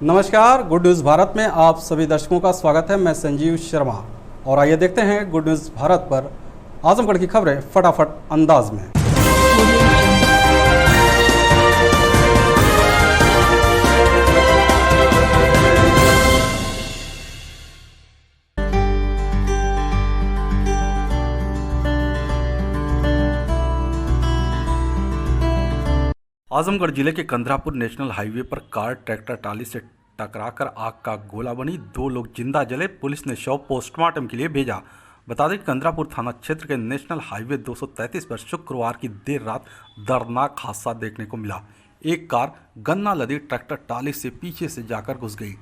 नमस्कार, good news Bharat में आप सभी दर्शकों का स्वागत है। मैं संजीव शर्मा और आइए देखते हैं गुड न्यूज़ भारत पर आजमगढ़ की खबरें फटाफट अंदाज में। आजमगढ़ जिले के कंधरापुर नेशनल हाईवे पर कार ट्रैक्टर ट्राली से टकराकर आग का गोला बनी। 2 लोग जिंदा जले। पुलिस ने शव पोस्टमार्टम के लिए भेजा। बता दें कि कंधरापुर थाना क्षेत्र के नेशनल हाईवे 233 पर शुक्रवार की देर रात दर्दनाक हादसा देखने को मिला। एक कार गन्ना लदी ट्रैक्टर ट्राली से पीछे से जाकर घुस गई।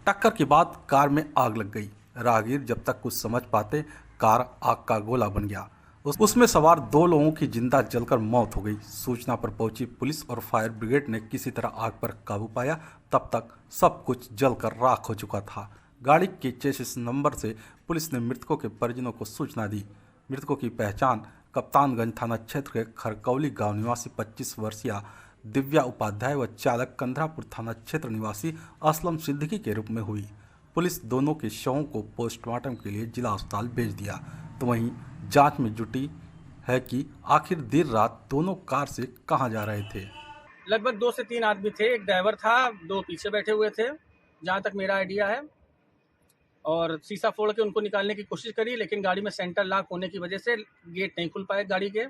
टक्कर के बाद कार में आग लग गई। राहगीर जब तक कुछ समझ पाते, कार आग का गोला बन गया। उसमें सवार 2 लोगों की जिंदा जलकर मौत हो गई। सूचना पर पहुंची पुलिस और फायर ब्रिगेड ने किसी तरह आग पर काबू पाया। तब तक सब कुछ जलकर राख हो चुका था। गाड़ी के चेसिस नंबर से पुलिस ने मृतकों के परिजनों को सूचना दी। मृतकों की पहचान कप्तानगंज थाना क्षेत्र के खरकौली गांव निवासी 25 वर्षीय दिव्या उपाध्याय व चालक कंधरापुर थाना क्षेत्र निवासी असलम सिद्दीकी के रूप में हुई। पुलिस दोनों के शवों को पोस्टमार्टम के लिए जिला अस्पताल भेज दिया। तो वहीं जांच में जुटी है कि आखिर देर रात दोनों कार से कहां जा रहे थे। लगभग 2 से 3 आदमी थे। एक ड्राइवर था, 2 पीछे बैठे हुए थे, जहां तक मेरा आइडिया है। और शीशा फोड़ के उनको निकालने की कोशिश करी, लेकिन गाड़ी में सेंटर लॉक होने की वजह से गेट नहीं खुल पाए, गाड़ी के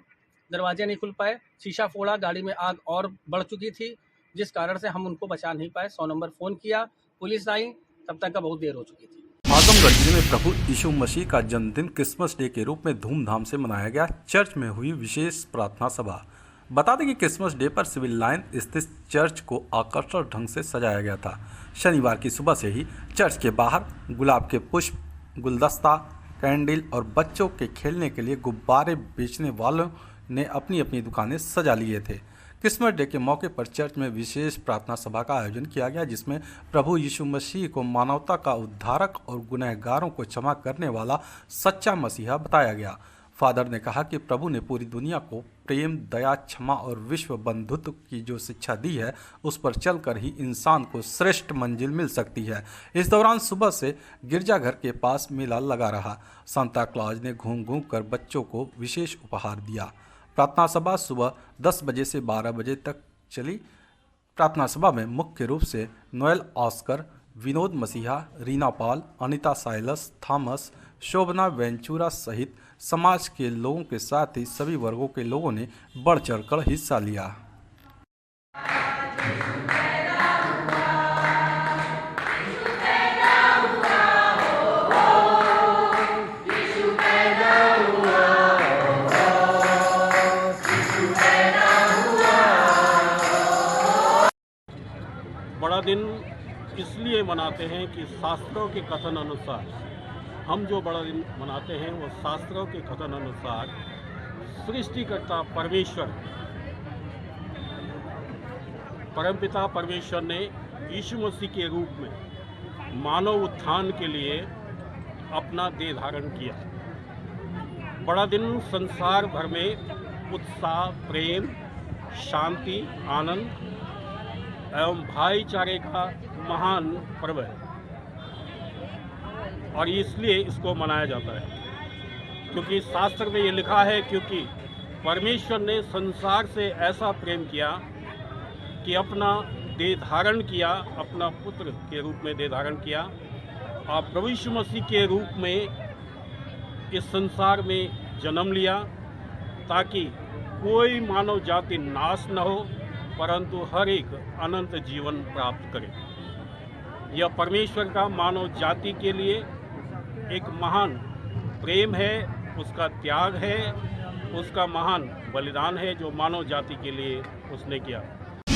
दरवाजे नहीं खुल पाए। शीशा फोड़ा, गाड़ी में आग और बढ़ चुकी थी, जिस कारण से हम उनको बचा नहीं पाए। 100 नंबर फ़ोन किया, पुलिस आई, तब तक का बहुत देर हो चुकी थी। आजमगढ़ जिले में प्रभु यीशु मसीह का जन्मदिन क्रिसमस डे के रूप में धूमधाम से मनाया गया। चर्च में हुई विशेष प्रार्थना सभा। बता दें कि क्रिसमस डे पर सिविल लाइन स्थित चर्च को आकर्षक ढंग से सजाया गया था। शनिवार की सुबह से ही चर्च के बाहर गुलाब के पुष्प, गुलदस्ता, कैंडल और बच्चों के खेलने के लिए गुब्बारे बेचने वालों ने अपनी अपनी दुकानें सजा लिए थे। क्रिसमस डे के मौके पर चर्च में विशेष प्रार्थना सभा का आयोजन किया गया, जिसमें प्रभु यीशु मसीह को मानवता का उद्धारक और गुनहगारों को क्षमा करने वाला सच्चा मसीहा बताया गया। फादर ने कहा कि प्रभु ने पूरी दुनिया को प्रेम, दया, क्षमा और विश्व बंधुत्व की जो शिक्षा दी है, उस पर चलकर ही इंसान को श्रेष्ठ मंजिल मिल सकती है। इस दौरान सुबह से गिरजाघर के पास मेला लगा रहा। सांता क्लॉज ने घूम घूम कर बच्चों को विशेष उपहार दिया। प्रार्थना सभा सुबह 10 बजे से 12 बजे तक चली। प्रार्थना सभा में मुख्य रूप से Noel Oscar, Vinod Masiha, Reena Paul, Anita Silas, Thomas, Shobhana Ventura सहित समाज के लोगों के साथ ही सभी वर्गों के लोगों ने बढ़ चढ़कर हिस्सा लिया। बड़ा दिन इसलिए मनाते हैं कि शास्त्रों के कथन अनुसार, हम जो बड़ा दिन मनाते हैं वो शास्त्रों के कथन अनुसार सृष्टिकर्ता परमेश्वर, परमपिता परमेश्वर ने यीशु मसीह के रूप में मानव उत्थान के लिए अपना देह धारण किया। बड़ा दिन संसार भर में उत्साह, प्रेम, शांति, आनंद एवं भाईचारे का महान पर्व है और इसलिए इसको मनाया जाता है, क्योंकि शास्त्र में ये लिखा है, क्योंकि परमेश्वर ने संसार से ऐसा प्रेम किया कि अपना देह धारण किया, अपना पुत्र के रूप में देह धारण किया और प्रभु यीशु मसीह के रूप में इस संसार में जन्म लिया, ताकि कोई मानव जाति नाश न हो, परंतु हर एक अनंत जीवन प्राप्त करे। यह परमेश्वर का मानव जाति के लिए एक महान प्रेम है, उसका त्याग है, उसका महान बलिदान है जो मानव जाति के लिए उसने किया।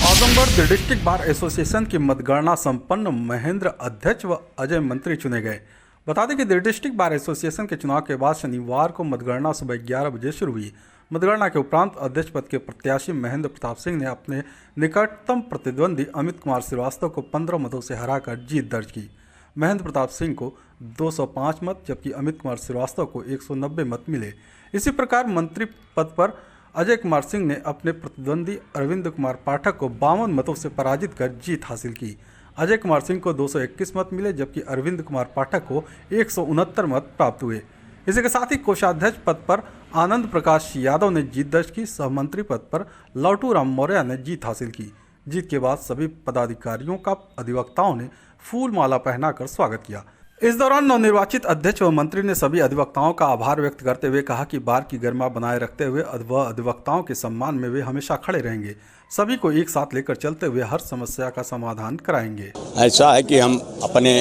आजमगढ़ डिस्ट्रिक्ट बार एसोसिएशन की मतगणना संपन्न, महेंद्र अध्यक्ष व अजय मंत्री चुने गए। बता दें कि डिस्ट्रिक्ट बार एसोसिएशन के चुनाव के बाद शनिवार को मतगणना सुबह 11 बजे शुरू हुई। मतगणना के उपरांत अध्यक्ष पद के प्रत्याशी महेंद्र प्रताप सिंह ने अपने निकटतम प्रतिद्वंदी अमित कुमार श्रीवास्तव को 15 मतों से हराकर जीत दर्ज की। महेंद्र प्रताप सिंह को 205 मत जबकि अमित कुमार श्रीवास्तव को 190 मत मिले। इसी प्रकार मंत्री पद पर अजय कुमार सिंह ने अपने प्रतिद्वंदी अरविंद कुमार पाठक को 52 मतों से पराजित कर जीत हासिल की। अजय कुमार सिंह को 221 मत मिले, जबकि अरविंद कुमार पाठक को 169 मत प्राप्त हुए। इसी के साथ ही कोषाध्यक्ष पद पर आनंद प्रकाश यादव ने जीत दर्ज की। सहमंत्री पद पर लौटू राम मौर्य ने जीत हासिल की। जीत के बाद सभी पदाधिकारियों का अधिवक्ताओं ने फूल माला पहनाकर स्वागत किया। इस दौरान नवनिर्वाचित अध्यक्ष व मंत्री ने सभी अधिवक्ताओं का आभार व्यक्त करते हुए कहा कि बार की गरिमा बनाए रखते हुए वह अधिवक्ताओं के सम्मान में वे हमेशा खड़े रहेंगे। सभी को एक साथ लेकर चलते हुए हर समस्या का समाधान कराएंगे। ऐसा है कि हम अपने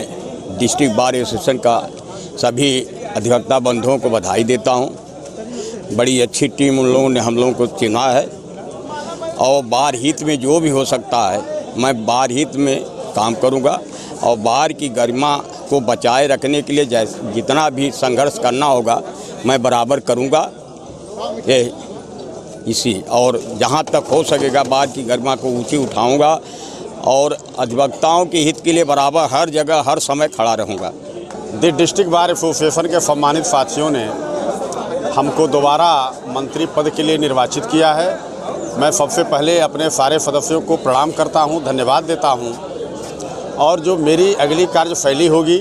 डिस्ट्रिक्ट बार एसोसिएशन का सभी अधिवक्ता बंधुओं को बधाई देता हूं। बड़ी अच्छी टीम उन लोगों ने हम लोगों को चुना है और बार हित में जो भी हो सकता है मैं बार हित में काम करूंगा और बार की गरिमा को बचाए रखने के लिए जितना भी संघर्ष करना होगा मैं बराबर करूंगा। इसी और जहां तक हो सकेगा बार की गरिमा को ऊंची उठाऊंगा और अधिवक्ताओं के हित के लिए बराबर हर जगह हर समय खड़ा रहूंगा। डिस्ट्रिक्ट बार एसोसिएशन के सम्मानित साथियों ने हमको दोबारा मंत्री पद के लिए निर्वाचित किया है। मैं सबसे पहले अपने सारे सदस्यों को प्रणाम करता हूं, धन्यवाद देता हूं और जो मेरी अगली कार्यशैली होगी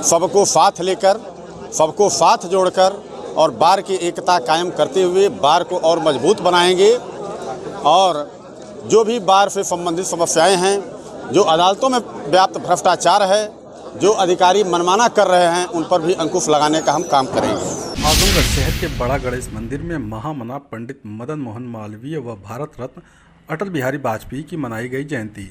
सबको साथ लेकर, सबको साथ जोड़कर और बार की एकता कायम करते हुए बार को और मजबूत बनाएंगे और जो भी बार से संबंधित समस्याएं हैं, जो अदालतों में व्याप्त भ्रष्टाचार है, जो अधिकारी मनमाना कर रहे हैं, उन पर भी अंकुश लगाने का हम काम करेंगे। आजमगढ़ शहर के बड़ा गणेश मंदिर में महामना पंडित मदन मोहन मालवीय व भारत रत्न अटल बिहारी वाजपेयी की मनाई गई जयंती।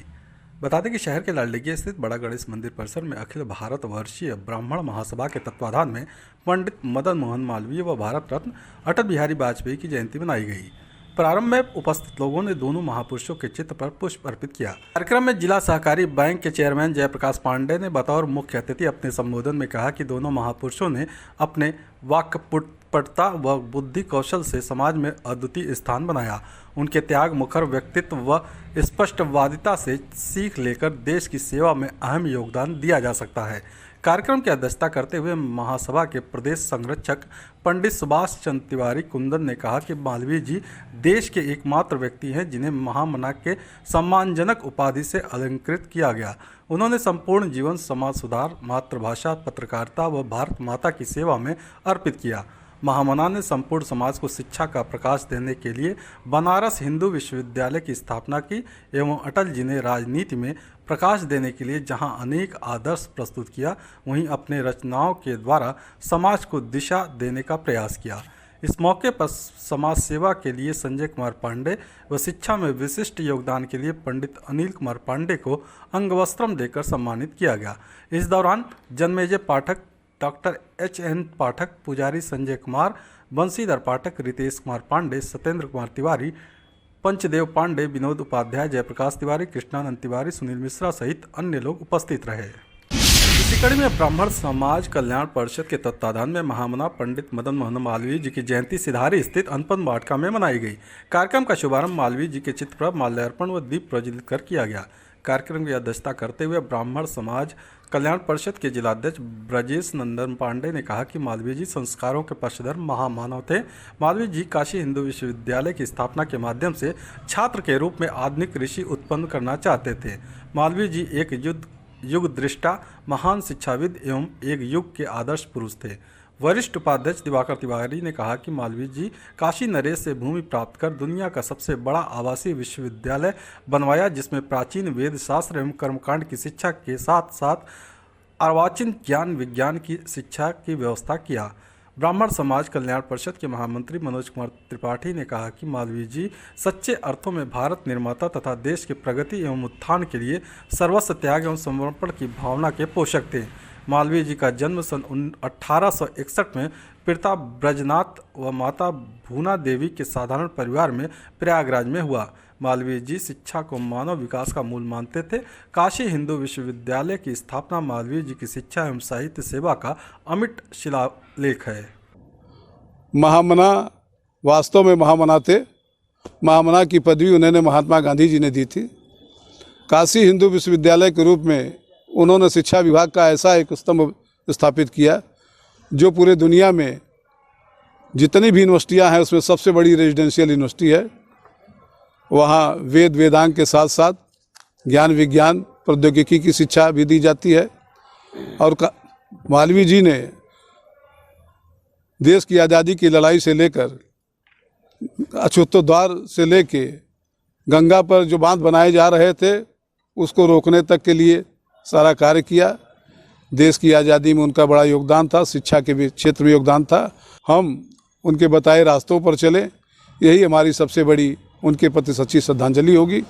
बता दें कि शहर के लालडीगिया स्थित बड़ा गणेश मंदिर परिसर में अखिल भारत वर्षीय ब्राह्मण महासभा के तत्वाधान में पंडित मदन मोहन मालवीय व भारत रत्न अटल बिहारी वाजपेयी की जयंती मनाई गई। प्रारंभ में उपस्थित लोगों ने दोनों महापुरुषों के चित्र पर पुष्प अर्पित किया। कार्यक्रम में जिला सहकारी बैंक के चेयरमैन जयप्रकाश पांडे ने बतौर मुख्य अतिथि अपने संबोधन में कहा कि दोनों महापुरुषों ने अपने वाक्पटुता व बुद्धि कौशल से समाज में अद्वितीय स्थान बनाया। उनके त्याग मुखर व्यक्तित्व व स्पष्टवादिता से सीख लेकर देश की सेवा में अहम योगदान दिया जा सकता है। कार्यक्रम की अध्यक्षता करते हुए महासभा के प्रदेश संरक्षक पंडित सुभाष चंद्र तिवारी कुंदन ने कहा कि मालवीय जी देश के एकमात्र व्यक्ति हैं जिन्हें महामना के सम्मानजनक उपाधि से अलंकृत किया गया। उन्होंने संपूर्ण जीवन समाज सुधार, मातृभाषा, पत्रकारिता व भारत माता की सेवा में अर्पित किया। महामना ने संपूर्ण समाज को शिक्षा का प्रकाश देने के लिए बनारस हिंदू विश्वविद्यालय की स्थापना की एवं अटल जी ने राजनीति में प्रकाश देने के लिए जहां अनेक आदर्श प्रस्तुत किया, वहीं अपने रचनाओं के द्वारा समाज को दिशा देने का प्रयास किया। इस मौके पर समाज सेवा के लिए संजय कुमार पांडे व शिक्षा में विशिष्ट योगदान के लिए पंडित अनिल कुमार पांडे को अंगवस्त्रम देकर सम्मानित किया गया। इस दौरान जन्मेजय पाठक, डॉक्टर एच.एन. पाठक, पुजारी संजय कुमार, बंशीधर पाठक, रितेश कुमार पांडे, सत्येंद्र कुमार तिवारी, पंचदेव पांडे, विनोद उपाध्याय, जयप्रकाश तिवारी, कृष्णानंद तिवारी, सुनील मिश्रा सहित अन्य लोग उपस्थित रहे। इसी कड़ी में ब्राह्मण समाज कल्याण परिषद के तत्वाधान में महामना पंडित मदन मोहन मालवीय जी की जयंती सिधारी स्थित अनपन वाटिका में मनाई गई। कार्यक्रम का शुभारंभ मालवीय जी के चित्र पर माल्यार्पण व दीप प्रज्वलित कर किया गया। कार्यक्रम की अध्यक्षता करते हुए ब्राह्मण समाज कल्याण परिषद के जिलाध्यक्ष ब्रजेश नंदन पांडे ने कहा कि मालवीय जी संस्कारों के पक्षधर महामानव थे। मालवीय जी काशी हिंदू विश्वविद्यालय की स्थापना के माध्यम से छात्र के रूप में आधुनिक ऋषि उत्पन्न करना चाहते थे। मालवीय जी एक युग दृष्टा, महान शिक्षाविद एवं एक युग के आदर्श पुरुष थे। वरिष्ठ उपाध्यक्ष दिवाकर तिवारी ने कहा कि मालवीय जी काशी नरेश से भूमि प्राप्त कर दुनिया का सबसे बड़ा आवासीय विश्वविद्यालय बनवाया, जिसमें प्राचीन वेद शास्त्र एवं कर्मकांड की शिक्षा के साथ साथ अर्वाचीन ज्ञान विज्ञान की शिक्षा की व्यवस्था किया। ब्राह्मण समाज कल्याण परिषद के महामंत्री मनोज कुमार त्रिपाठी ने कहा कि मालवीय जी सच्चे अर्थों में भारत निर्माता तथा देश की प्रगति एवं उत्थान के लिए सर्वस्व त्याग एवं समर्पण की भावना के पोषक थे। मालवीय जी का जन्म सन 1861 में पिता ब्रजनाथ व माता भूना देवी के साधारण परिवार में प्रयागराज में हुआ। मालवीय जी शिक्षा को मानव विकास का मूल मानते थे। काशी हिंदू विश्वविद्यालय की स्थापना मालवीय जी की शिक्षा एवं साहित्य सेवा का अमिट शिलालेख है। महामना वास्तव में महामना थे। महामना की पदवी उन्होंने महात्मा गांधी जी ने दी थी। काशी हिंदू विश्वविद्यालय के रूप में उन्होंने शिक्षा विभाग का ऐसा एक स्तंभ स्थापित किया जो पूरे दुनिया में जितनी भी यूनिवर्सिटियां हैं उसमें सबसे बड़ी रेजिडेंशियल यूनिवर्सिटी है। वहाँ वेद वेदांग के साथ साथ ज्ञान विज्ञान प्रौद्योगिकी की शिक्षा भी दी जाती है। और मालवीय जी ने देश की आज़ादी की लड़ाई से लेकर अछूतोद्वार से लेके गंगा पर जो बांध बनाए जा रहे थे उसको रोकने तक के लिए सारा कार्य किया। देश की आज़ादी में उनका बड़ा योगदान था, शिक्षा के भी क्षेत्र में योगदान था। हम उनके बताए रास्तों पर चलें, यही हमारी सबसे बड़ी उनके प्रति सच्ची श्रद्धांजलि होगी।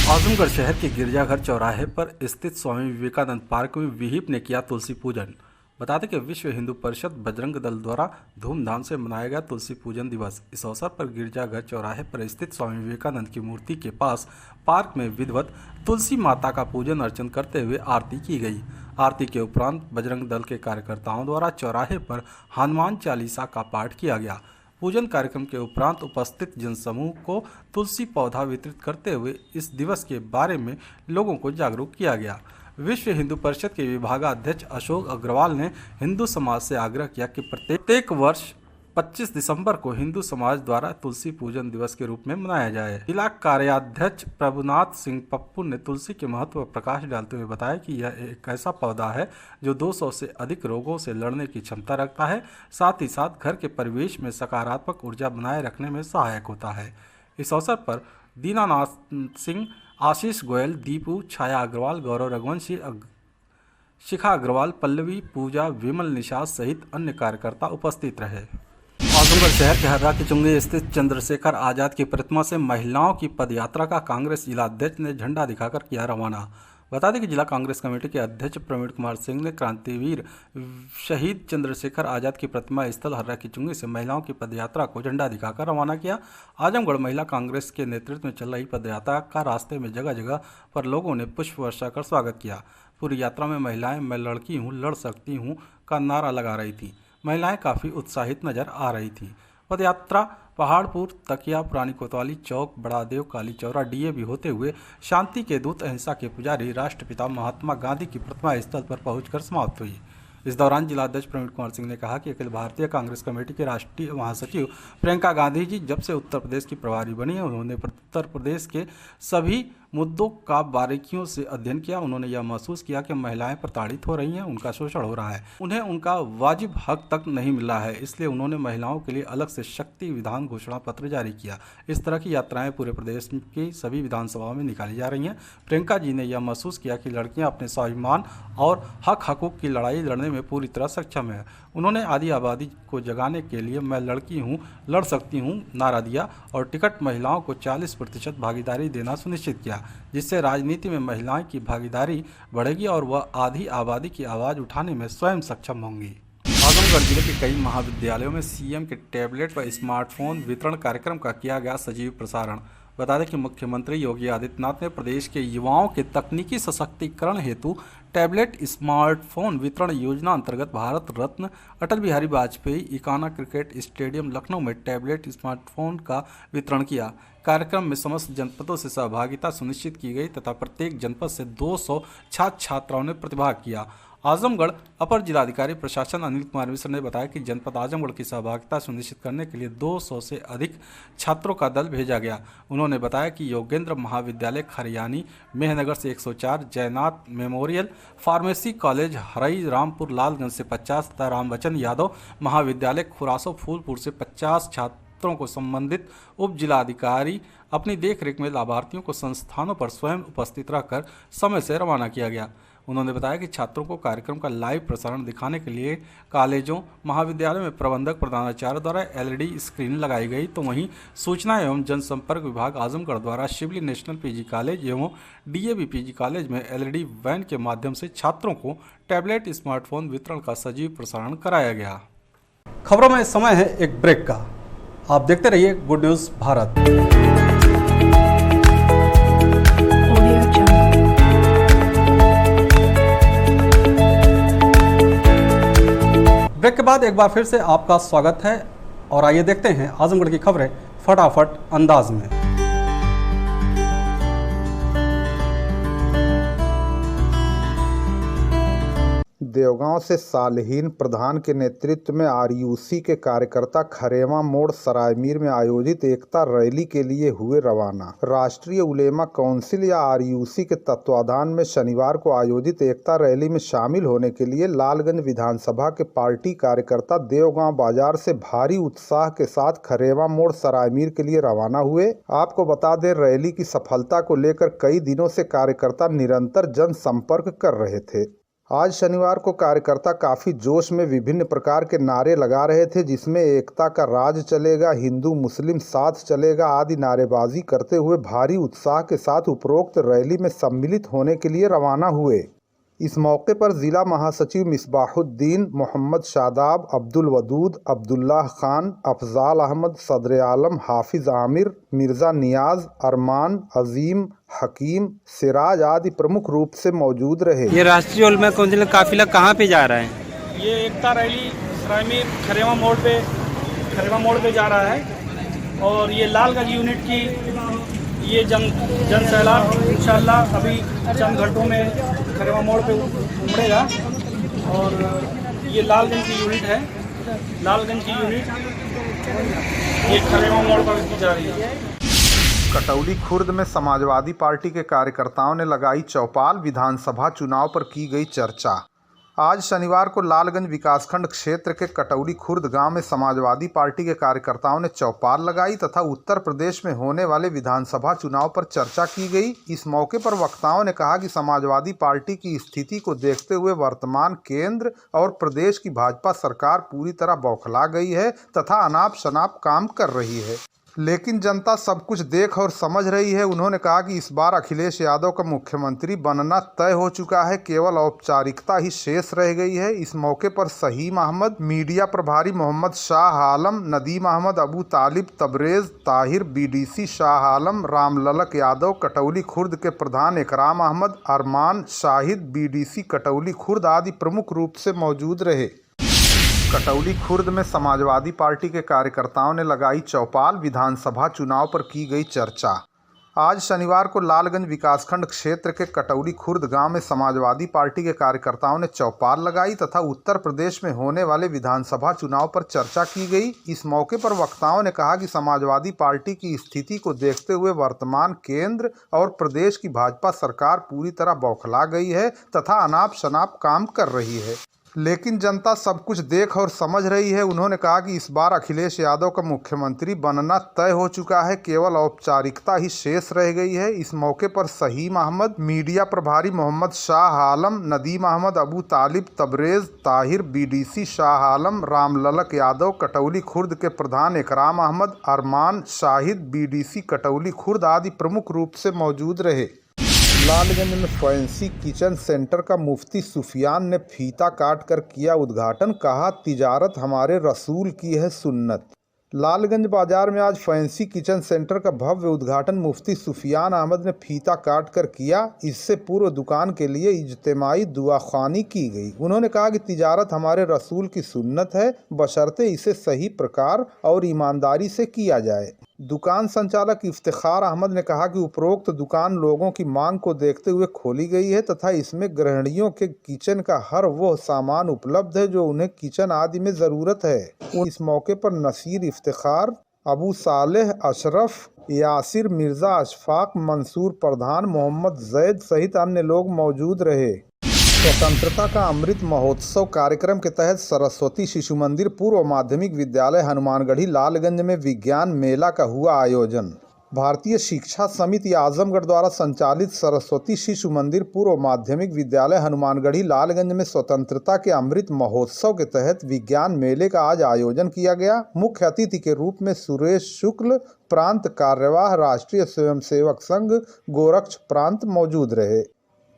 आजमगढ़ शहर के गिरजाघर चौराहे पर स्थित स्वामी विवेकानंद पार्क में विहिप ने किया तुलसी पूजन। बता दें कि विश्व हिंदू परिषद बजरंग दल द्वारा धूमधाम से मनाया गया तुलसी पूजन दिवस। इस अवसर पर गिरजाघर चौराहे पर स्थित स्वामी विवेकानंद की मूर्ति के पास पार्क में विधिवत तुलसी माता का पूजन अर्चन करते हुए आरती की गई। आरती के उपरांत बजरंग दल के कार्यकर्ताओं द्वारा चौराहे पर हनुमान चालीसा का पाठ किया गया। पूजन कार्यक्रम के उपरांत उपस्थित जनसमूह को तुलसी पौधा वितरित करते हुए इस दिवस के बारे में लोगों को जागरूक किया गया। विश्व हिंदू परिषद के विभागाध्यक्ष अशोक अग्रवाल ने हिंदू समाज से आग्रह किया कि प्रत्येक वर्ष 25 दिसंबर को हिंदू समाज द्वारा तुलसी पूजन दिवस के रूप में मनाया जाए। जिला कार्याध्यक्ष प्रभुनाथ सिंह पप्पू ने तुलसी के महत्व पर प्रकाश डालते हुए बताया कि यह एक ऐसा पौधा है जो 200 से अधिक रोगों से लड़ने की क्षमता रखता है, साथ ही साथ घर के परिवेश में सकारात्मक ऊर्जा बनाए रखने में सहायक होता है। इस अवसर पर दीनानाथ सिंह, आशीष गोयल, दीपू, छाया अग्रवाल, गौरव रघुवंशी, शिखा अग्रवाल, पल्लवी, पूजा, विमल निषाद सहित अन्य कार्यकर्ता उपस्थित रहे। आजमगढ़ शहर के हर्रा की चुंगी स्थित चंद्रशेखर आजाद की प्रतिमा से महिलाओं की पदयात्रा का कांग्रेस जिलाध्यक्ष ने झंडा दिखाकर किया रवाना। बता दें कि जिला कांग्रेस कमेटी के अध्यक्ष प्रवीण कुमार सिंह ने क्रांतिवीर शहीद चंद्रशेखर आजाद की प्रतिमा स्थल हर्रा की चुंगी से महिलाओं की पदयात्रा को झंडा दिखाकर रवाना किया। आजमगढ़ महिला कांग्रेस के नेतृत्व में चल रही पदयात्रा का रास्ते में जगह जगह पर लोगों ने पुष्प वर्षा कर स्वागत किया। पूरी यात्रा में महिलाएं "मैं लड़की हूं, लड़ सकती हूं" का नारा लगा रही थी। महिलाएं काफ़ी उत्साहित नजर आ रही थी। पदयात्रा पहाड़पुर, तकिया, पुरानी कोतवाली चौक, बड़ादेव, काली चौरा, डीएवी होते हुए शांति के दूत, अहिंसा के पुजारी राष्ट्रपिता महात्मा गांधी की प्रतिमा स्थल पर पहुंचकर समाप्त हुई। इस दौरान जिलाध्यक्ष प्रवीण कुमार सिंह ने कहा कि अखिल भारतीय कांग्रेस कमेटी के राष्ट्रीय महासचिव प्रियंका गांधी जी जब से उत्तर प्रदेश की प्रभारी बनी है, उन्होंने उत्तर प्रदेश के सभी मुद्दों का बारीकियों से अध्ययन किया। उन्होंने यह महसूस किया कि महिलाएं प्रताड़ित हो रही हैं, उनका शोषण हो रहा है, उन्हें उनका वाजिब हक तक नहीं मिल रहा है। इसलिए उन्होंने महिलाओं के लिए अलग से शक्ति विधान घोषणा पत्र जारी किया। इस तरह की यात्राएं पूरे प्रदेश की सभी विधानसभाओं में निकाली जा रही हैं। प्रियंका जी ने यह महसूस किया कि लड़कियां अपने स्वाभिमान और हक हकूक की लड़ाई लड़ने में पूरी तरह सक्षम है। उन्होंने आदि आबादी को जगाने के लिए "मैं लड़की हूँ, लड़ सकती हूँ" नारा दिया और टिकट महिलाओं को 40% भागीदारी देना सुनिश्चित किया, जिससे राजनीति में महिलाओं की भागीदारी बढ़ेगी और वह आधी आबादी की आवाज़ उठाने में स्वयं सक्षम होंगी। आजमगढ़ जिले के कई महाविद्यालयों में सीएम के टैबलेट व स्मार्टफोन वितरण कार्यक्रम का किया गया सजीव प्रसारण। बता दें कि मुख्यमंत्री योगी आदित्यनाथ ने प्रदेश के युवाओं के तकनीकी सशक्तिकरण हेतु टैबलेट स्मार्टफोन वितरण योजना अंतर्गत भारत रत्न अटल बिहारी वाजपेयी इकाना क्रिकेट स्टेडियम लखनऊ में टैबलेट स्मार्टफोन का वितरण किया। कार्यक्रम में समस्त जनपदों से सहभागिता सुनिश्चित की गई तथा प्रत्येक जनपद से 200 छात्र छात्राओं ने प्रतिभाग किया। आजमगढ़ अपर जिलाधिकारी प्रशासन अनिल कुमार मिश्र ने बताया कि जनपद आजमगढ़ की सहभागिता सुनिश्चित करने के लिए 200 से अधिक छात्रों का दल भेजा गया। उन्होंने बताया कि योगेंद्र महाविद्यालय खरियानी, मेहनगर से 104, जयनाथ मेमोरियल फार्मेसी कॉलेज हरई रामपुर लालगंज से 50 तथा रामवचन यादव महाविद्यालय खुरासो फूलपुर से 50 छात्रों को संबंधित उप जिलाधिकारी अपनी देखरेख में लाभार्थियों को संस्थानों पर स्वयं उपस्थित रहकर समय से रवाना किया गया। उन्होंने बताया कि छात्रों को कार्यक्रम का लाइव प्रसारण दिखाने के लिए कॉलेजों महाविद्यालयों में प्रबंधक प्रधानाचार्य द्वारा एलईडी स्क्रीन लगाई गई, तो वहीं सूचना एवं जनसंपर्क विभाग आजमगढ़ द्वारा शिवली नेशनल पीजी कॉलेज एवं डीएवी पीजी कॉलेज में एलईडी वैन के माध्यम से छात्रों को टैबलेट स्मार्टफोन वितरण का सजीव प्रसारण कराया गया। खबरों में समय है एक ब्रेक का। आप देखते रहिए गुड न्यूज़ भारत। ब्रेक के बाद एक बार फिर से आपका स्वागत है और आइए देखते हैं आजमगढ़ की खबरें फटाफट अंदाज में। देवगांव से सालहीन प्रधान के नेतृत्व में आरयूसी के कार्यकर्ता खरेवा मोड़ सरायमीर में आयोजित एकता रैली के लिए हुए रवाना। राष्ट्रीय उलेमा काउंसिल या आरयूसी के तत्वाधान में शनिवार को आयोजित एकता रैली में शामिल होने के लिए लालगंज विधानसभा के पार्टी कार्यकर्ता देवगांव बाजार से भारी उत्साह के साथ खरेवा मोड़ सरायमीर के लिए रवाना हुए। आपको बता दें, रैली की सफलता को लेकर कई दिनों से कार्यकर्ता निरंतर जनसंपर्क कर रहे थे। आज शनिवार को कार्यकर्ता काफी जोश में विभिन्न प्रकार के नारे लगा रहे थे, जिसमें एकता का राज चलेगा, हिंदू मुस्लिम साथ चलेगा आदि नारेबाजी करते हुए भारी उत्साह के साथ उपरोक्त रैली में सम्मिलित होने के लिए रवाना हुए। इस मौके पर जिला महासचिव मिसबाहुद्दीन, मोहम्मद शादाब, अब्दुल वदूद, अब्दुल्लाह खान, अफजाल अहमद, सदर आलम, हाफिज आमिर, मिर्जा नियाज, अरमान, अजीम, हकीम, सिराज आदि प्रमुख रूप से मौजूद रहे। ये राष्ट्रीय उलेमा काउंसिल का काफिला कहाँ पे जा रहा है? ये एकता रैली सरायमीर खरेवा मोड़ पे जा रहा है और ये लालगंज यूनिट की ये जन सैलाब इंशाअल्लाह अभी चंद घंटों में खरेवा मोड़ पे उमड़ेगा और ये लालगंज की यूनिट है। लालगंज की यूनिट ये खरेवा मोड़ पर जा रही है। कटौली खुर्द में समाजवादी पार्टी के कार्यकर्ताओं ने लगाई चौपाल, विधानसभा चुनाव पर की गई चर्चा। आज शनिवार को लालगंज विकासखंड क्षेत्र के कटौली खुर्द गांव में समाजवादी पार्टी के कार्यकर्ताओं ने चौपाल लगाई तथा उत्तर प्रदेश में होने वाले विधानसभा चुनाव पर चर्चा की गई। इस मौके पर वक्ताओं ने कहा कि समाजवादी पार्टी की स्थिति को देखते हुए वर्तमान केंद्र और प्रदेश की भाजपा सरकार पूरी तरह बौखला गई है तथा अनाप शनाप काम कर रही है, लेकिन जनता सब कुछ देख और समझ रही है। उन्होंने कहा कि इस बार अखिलेश यादव का मुख्यमंत्री बनना तय हो चुका है, केवल औपचारिकता ही शेष रह गई है। इस मौके पर सहीम अहमद, मीडिया प्रभारी मोहम्मद शाह आलम, नदीम अहमद, अबू तालिब, तबरेज ताहिर, बीडीसी शाह आलम, रामललक यादव, कटौली खुर्द के प्रधान इकराम अहमद, अरमान, शाहिद, बीडीसी कटौली खुर्द आदि प्रमुख रूप से मौजूद रहे। कटौली खुर्द में समाजवादी पार्टी के कार्यकर्ताओं ने लगाई चौपाल, विधानसभा चुनाव पर की गई चर्चा। आज शनिवार को लालगंज विकासखंड क्षेत्र के कटौली खुर्द गांव में समाजवादी पार्टी के कार्यकर्ताओं ने चौपाल लगाई तथा उत्तर प्रदेश में होने वाले विधानसभा चुनाव पर चर्चा की गई। इस मौके पर वक्ताओं ने कहा कि समाजवादी पार्टी की स्थिति को देखते हुए वर्तमान केंद्र और प्रदेश की भाजपा सरकार पूरी तरह बौखला गई है तथा अनाप शनाप काम कर रही है, लेकिन जनता सब कुछ देख और समझ रही है। उन्होंने कहा कि इस बार अखिलेश यादव का मुख्यमंत्री बनना तय हो चुका है, केवल औपचारिकता ही शेष रह गई है। इस मौके पर सहीम अहमद, मीडिया प्रभारी मोहम्मद शाह आलम, नदीम अहमद, अबू तालिब, तबरेज ताहिर, बीडीसी शाह आलम, रामललक यादव, कटौली खुर्द के प्रधान इकराम अहमद, अरमान, शाहिद, बीडीसी कटौली खुर्द आदि प्रमुख रूप से मौजूद रहे। लालगंज में फैंसी किचन सेंटर का मुफ्ती सुफियान ने फीता काट कर किया उद्घाटन। कहा, तिजारत हमारे रसूल की है सुन्नत। लालगंज बाजार में आज फैंसी किचन सेंटर का भव्य उद्घाटन मुफ्ती सुफियान अहमद ने फीता काट कर किया। इससे पूर्व दुकान के लिए इज्तिमाई दुआखानी की गई। उन्होंने कहा कि तिजारत हमारे रसूल की सुन्नत है, बशर्ते इसे सही प्रकार और ईमानदारी से किया जाए। दुकान संचालक इफ्तिखार अहमद ने कहा कि उपरोक्त दुकान लोगों की मांग को देखते हुए खोली गई है तथा इसमें गृहिणियों के किचन का हर वो सामान उपलब्ध है जो उन्हें किचन आदि में ज़रूरत है। इस मौके पर नसीर इफ्तिखार, अबू सालेह अशरफ, यासिर मिर्ज़ा, अशफाक, मंसूर प्रधान, मोहम्मद जैद सहित अन्य लोग मौजूद रहे। स्वतंत्रता का अमृत महोत्सव कार्यक्रम के तहत सरस्वती शिशु मंदिर पूर्व माध्यमिक विद्यालय हनुमानगढ़ी लालगंज में विज्ञान मेला का हुआ आयोजन। भारतीय शिक्षा समिति आजमगढ़ द्वारा संचालित सरस्वती शिशु मंदिर पूर्व माध्यमिक विद्यालय हनुमानगढ़ी लालगंज में स्वतंत्रता के अमृत महोत्सव के तहत विज्ञान मेले का आज आयोजन किया गया। मुख्य अतिथि के रूप में सुरेश शुक्ल, प्रांत कार्यवाह, राष्ट्रीय स्वयंसेवक संघ गोरक्ष प्रांत मौजूद रहे।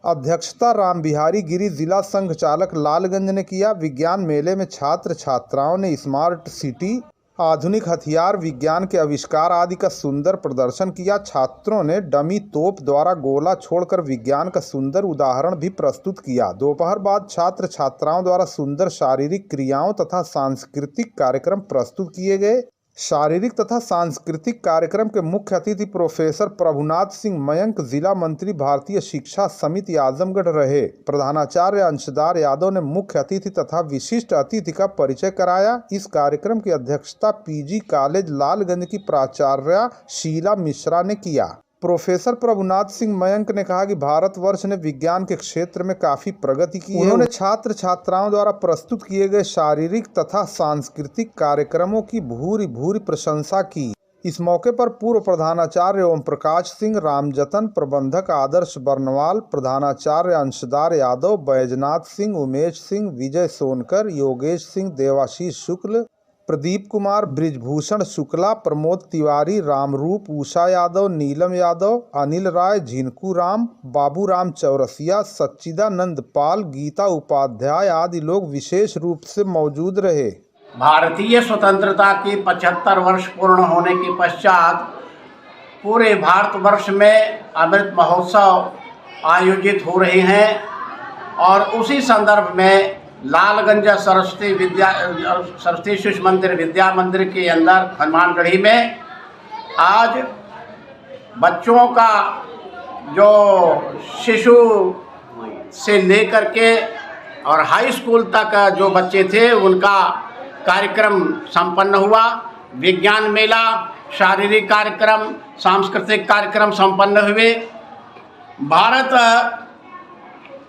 अध्यक्षता राम बिहारी गिरी, जिला संघ चालक लालगंज ने किया। विज्ञान मेले में छात्र छात्राओं ने स्मार्ट सिटी, आधुनिक हथियार, विज्ञान के आविष्कार आदि का सुंदर प्रदर्शन किया। छात्रों ने डमी तोप द्वारा गोला छोड़कर विज्ञान का सुंदर उदाहरण भी प्रस्तुत किया। दोपहर बाद छात्र छात्राओं द्वारा सुंदर शारीरिक क्रियाओं तथा सांस्कृतिक कार्यक्रम प्रस्तुत किए गए। शारीरिक तथा सांस्कृतिक कार्यक्रम के मुख्य अतिथि प्रोफेसर प्रभुनाथ सिंह मयंक, जिला मंत्री भारतीय शिक्षा समिति आजमगढ़ रहे। प्रधानाचार्य अंशदार यादव ने मुख्य अतिथि तथा विशिष्ट अतिथि का परिचय कराया। इस कार्यक्रम की अध्यक्षता पीजी कॉलेज लालगंज की प्राचार्य शीला मिश्रा ने किया। प्रोफेसर प्रभुनाथ सिंह मयंक ने कहा कि भारतवर्ष ने विज्ञान के क्षेत्र में काफी प्रगति की है। उन्होंने छात्र छात्राओं द्वारा प्रस्तुत किए गए शारीरिक तथा सांस्कृतिक कार्यक्रमों की भूरि भूरि प्रशंसा की। इस मौके पर पूर्व प्रधानाचार्य ओम प्रकाश सिंह, रामजतन, प्रबंधक आदर्श बर्नवाल, प्रधानाचार्य अंशदार यादव, बैजनाथ सिंह, उमेश सिंह, विजय सोनकर, योगेश सिंह, देवाशीष शुक्ल, प्रदीप कुमार, ब्रिजभूषण शुक्ला, प्रमोद तिवारी, रामरूप, उषा यादव, नीलम यादव, अनिल राय, झिनकू राम, बाबू राम चौरसिया, सच्चिदानंद पाल, गीता उपाध्याय आदि लोग विशेष रूप से मौजूद रहे। भारतीय स्वतंत्रता के 75 वर्ष पूर्ण होने के पश्चात पूरे भारतवर्ष में अमृत महोत्सव आयोजित हो रहे हैं और उसी संदर्भ में लालगंज सरस्वती शिशु मंदिर विद्या मंदिर के अंदर हनुमानगढ़ी में आज बच्चों का जो शिशु से लेकर के और हाई स्कूल तक जो बच्चे थे उनका कार्यक्रम संपन्न हुआ। विज्ञान मेला, शारीरिक कार्यक्रम, सांस्कृतिक कार्यक्रम संपन्न हुए। भारत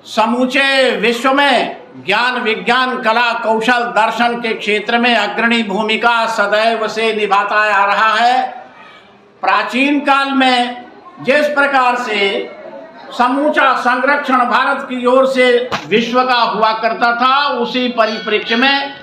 समूचे विश्व में ज्ञान, विज्ञान, कला, कौशल, दर्शन के क्षेत्र में अग्रणी भूमिका सदैव से निभाता आ रहा है। प्राचीन काल में जिस प्रकार से समूचा संरक्षण भारत की ओर से विश्व का हुआ करता था, उसी परिप्रेक्ष्य में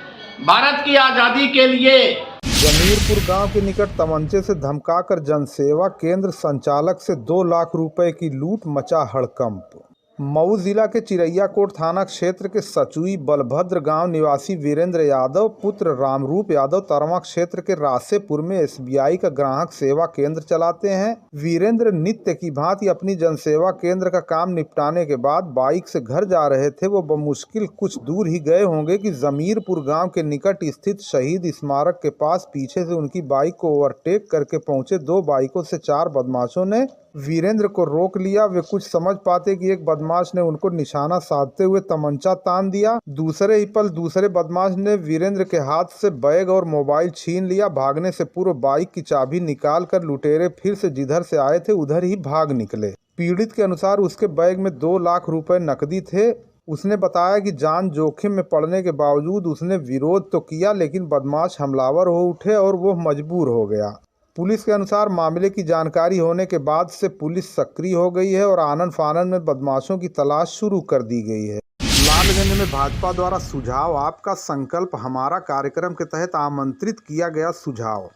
भारत की आज़ादी के लिए जमीरपुर गांव के निकट तमंचे से धमकाकर जनसेवा केंद्र संचालक से 2 लाख रुपए की लूट, मचा हड़कंप। मऊ जिला के चिरैयाकोट थाना क्षेत्र के सचुई बलभद्र गांव निवासी वीरेंद्र यादव पुत्र रामरूप यादव तरवा क्षेत्र के रासेपुर में एसबीआई का ग्राहक सेवा केंद्र चलाते हैं। वीरेंद्र नित्य की भांति अपनी जनसेवा केंद्र का काम निपटाने के बाद बाइक से घर जा रहे थे। वो बमुश्किल कुछ दूर ही गए होंगे कि जमीरपुर गांव के निकट स्थित शहीद स्मारक के पास पीछे से उनकी बाइक को ओवरटेक करके पहुंचे 2 बाइकों से 4 बदमाशों ने वीरेंद्र को रोक लिया। वे कुछ समझ पाते कि एक बदमाश ने उनको निशाना साधते हुए तमंचा तान दिया। दूसरे ही पल दूसरे बदमाश ने वीरेंद्र के हाथ से बैग और मोबाइल छीन लिया। भागने से पूर्व बाइक की चाबी निकाल कर लुटेरे फिर से जिधर से आए थे उधर ही भाग निकले। पीड़ित के अनुसार उसके बैग में 2 लाख रुपए नकदी थे। उसने बताया कि जान जोखिम में पड़ने के बावजूद उसने विरोध तो किया, लेकिन बदमाश हमलावर हो उठे और वो मजबूर हो गया। पुलिस के अनुसार मामले की जानकारी होने के बाद से पुलिस सक्रिय हो गई है और आनन फानन में बदमाशों की तलाश शुरू कर दी गई है। लालगंज में भाजपा द्वारा सुझाव आपका संकल्प हमारा कार्यक्रम के तहत आमंत्रित किया गया सुझाव।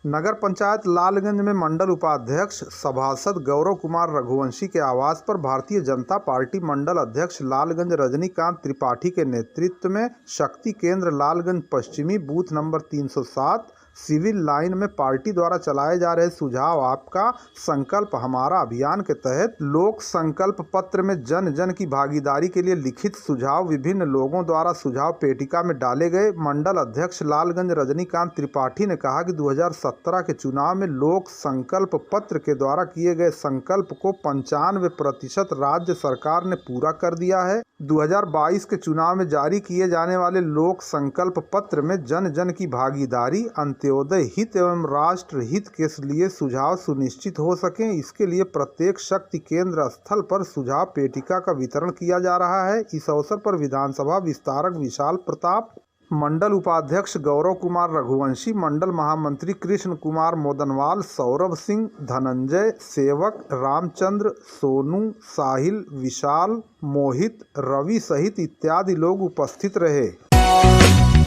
नगर पंचायत लालगंज में मंडल उपाध्यक्ष सभासद गौरव कुमार रघुवंशी के आवास पर भारतीय जनता पार्टी मंडल अध्यक्ष लालगंज रजनीकांत त्रिपाठी के नेतृत्व में शक्ति केंद्र लालगंज पश्चिमी बूथ नंबर 307 सिविल लाइन में पार्टी द्वारा चलाए जा रहे सुझाव आपका संकल्प हमारा अभियान के तहत लोक संकल्प पत्र में जन जन की भागीदारी के लिए लिखित सुझाव विभिन्न लोगों द्वारा सुझाव पेटिका में डाले गए। मंडल अध्यक्ष लालगंज रजनीकांत त्रिपाठी ने कहा कि 2017 के चुनाव में लोक संकल्प पत्र के द्वारा किए गए संकल्प को 95% राज्य सरकार ने पूरा कर दिया है। 2022 के चुनाव में जारी किए जाने वाले लोक संकल्प पत्र में जन जन की भागीदारी, अंत्योदय हित एवं राष्ट्र हित के लिए सुझाव सुनिश्चित हो सके, इसके लिए प्रत्येक शक्ति केंद्र स्थल पर सुझाव पेटिका का वितरण किया जा रहा है। इस अवसर पर विधानसभा विस्तारक विशाल प्रताप, मंडल उपाध्यक्ष गौरव कुमार रघुवंशी, मंडल महामंत्री कृष्ण कुमार मोदनवाल, सौरभ सिंह, धनंजय, सेवक, रामचंद्र, सोनू, साहिल, विशाल, मोहित, रवि सहित इत्यादि लोग उपस्थित रहे।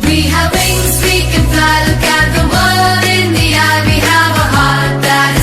We have wings, we can fly, look at the world in the eye, we have a heart that